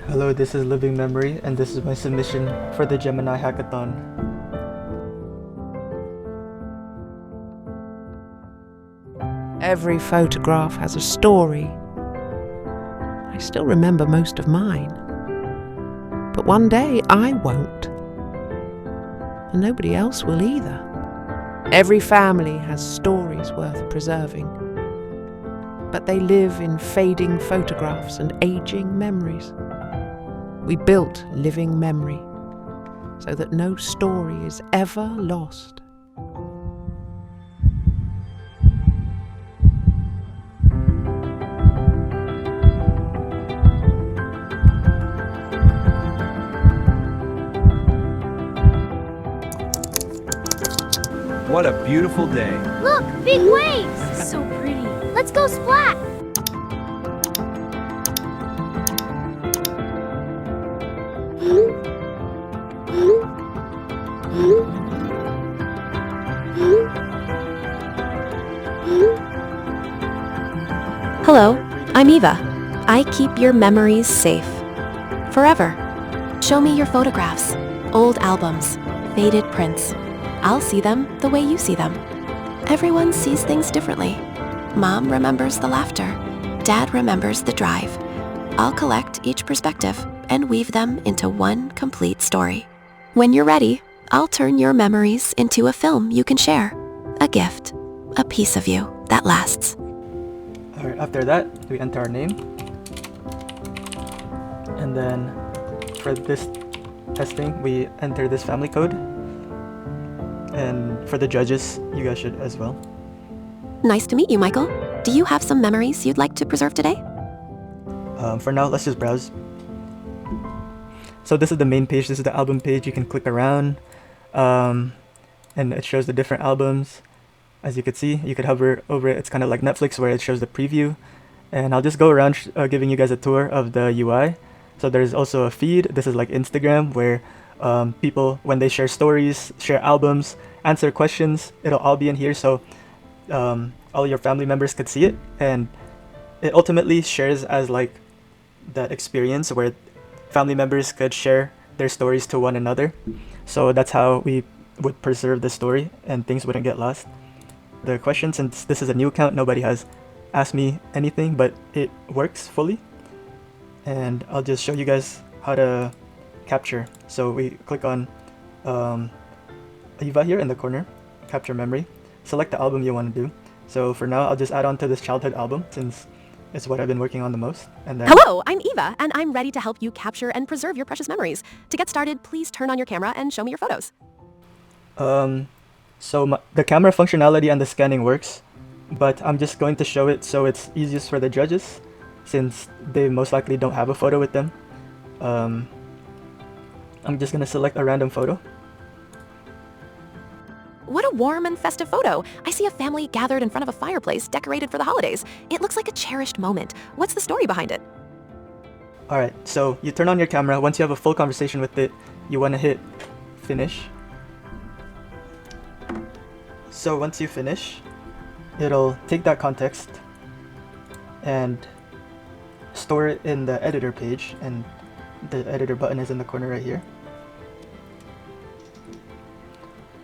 Hello, this is Living Memory, and this is my submission for the Gemini Hackathon. Every photograph has a story. I still remember most of mine. But one day I won't. And nobody else will either. Every family has stories worth preserving. But they live in fading photographs and aging memories. We built living memory so that no story is ever lost. What a beautiful day. Look, big waves! So pretty. Let's go splat! Hello, I'm Eva. I keep your memories safe. Forever. Show me your photographs, old albums, faded prints. I'll see them the way you see them. Everyone sees things differently. Mom remembers the laughter. Dad remembers the drive. I'll collect each perspective and weave them into one complete story. When you're ready, I'll turn your memories into a film you can share. A gift. A piece of you that lasts. Alright, after that, we enter our name. And then for this testing, we enter this family code. And for the judges, you guys should as well. Nice to meet you, Michael. Do you have some memories you'd like to preserve today? For now, let's just browse. So this is the main page. This is the album page. You can click around, and it shows the different albums. As you can see, you could hover over it. It's kind of like Netflix where it shows the preview. And I'll just go around giving you guys a tour of the UI. So there's also a feed. This is like Instagram where people, when they share stories, share albums, answer questions, it'll all be in here. So all your family members could see it. And it ultimately shares as like that experience where family members could share their stories to one another. So that's how we would preserve the story and things wouldn't get lost. The question, since this is a new account, nobody has asked me anything, but it works fully. And I'll just show you guys how to capture. So we click on Eva here in the corner, capture memory. Select the album you want to do. So for now, I'll just add on to this childhood album since it's what I've been working on the most. And then Hello, I'm Eva, and I'm ready to help you capture and preserve your precious memories. To get started, please turn on your camera and show me your photos. So the camera functionality and the scanning works, but I'm just going to show it so it's easiest for the judges since they most likely don't have a photo with them. I'm just going to select a random photo. What a warm and festive photo. I see a family gathered in front of a fireplace decorated for the holidays. It looks like a cherished moment. What's the story behind it? Alright, so you turn on your camera. Once you have a full conversation with it, you want to hit finish. So once you finish, it'll take that context and store it in the editor page, and the editor button is in the corner right here.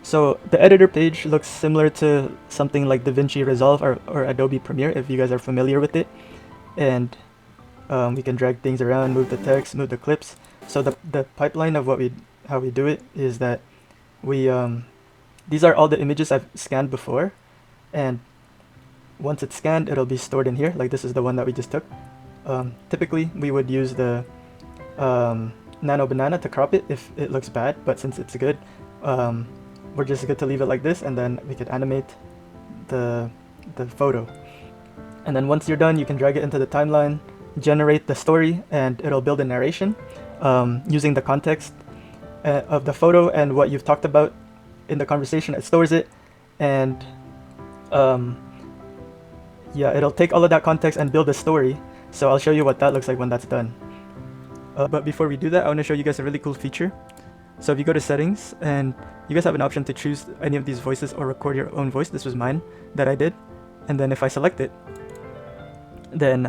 So the editor page looks similar to something like DaVinci Resolve or Adobe Premiere if you guys are familiar with it. And we can drag things around, move the text, move the clips. So the pipeline of how we do it is that we these are all the images I've scanned before, and once it's scanned, it'll be stored in here. Like this is the one that we just took. Typically, we would use the Nano Banana to crop it if it looks bad, but since it's good, we're just good to leave it like this, and then we could animate the photo. And then once you're done, you can drag it into the timeline, generate the story, and it'll build a narration using the context of the photo and what you've talked about in the conversation. It stores it, and yeah, it'll take all of that context and build a story. So I'll show you what that looks like when that's done. But before we do that, I want to show you guys a really cool feature. So if you go to settings, and you guys have an option to choose any of these voices or record your own voice. This was mine that I did. And then if I select it, then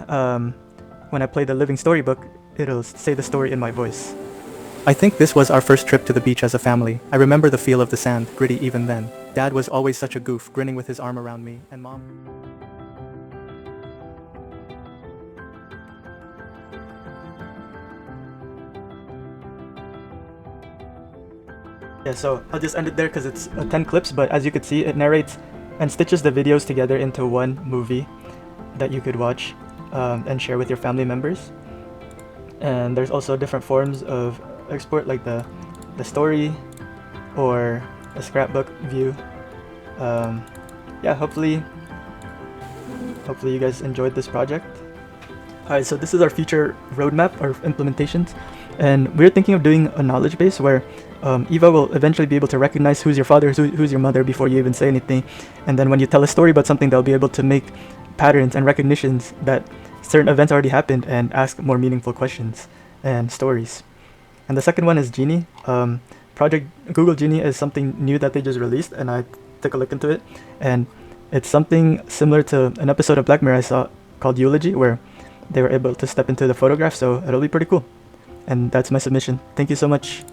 when I play the living storybook, it'll say the story in my voice. I think this was our first trip to the beach as a family. I remember the feel of the sand, gritty even then. Dad was always such a goof, grinning with his arm around me, and Mom... Yeah, so I'll just end it there because it's 10 clips, but as you could see, it narrates and stitches the videos together into one movie that you could watch and share with your family members. And there's also different forms of export, like the story or a scrapbook view. Yeah, hopefully you guys enjoyed this project. Alright, so this is our future roadmap or implementations, and we're thinking of doing a knowledge base where Eva will eventually be able to recognize who's your father, who's your mother before you even say anything, and then when you tell a story about something, they'll be able to make patterns and recognitions that certain events already happened and ask more meaningful questions and stories. And the second one is Genie. Project Google Genie is something new that they just released, and I took a look into it, and it's something similar to an episode of Black Mirror I saw called Eulogy, where they were able to step into the photograph, so it'll be pretty cool. And that's my submission. Thank you so much.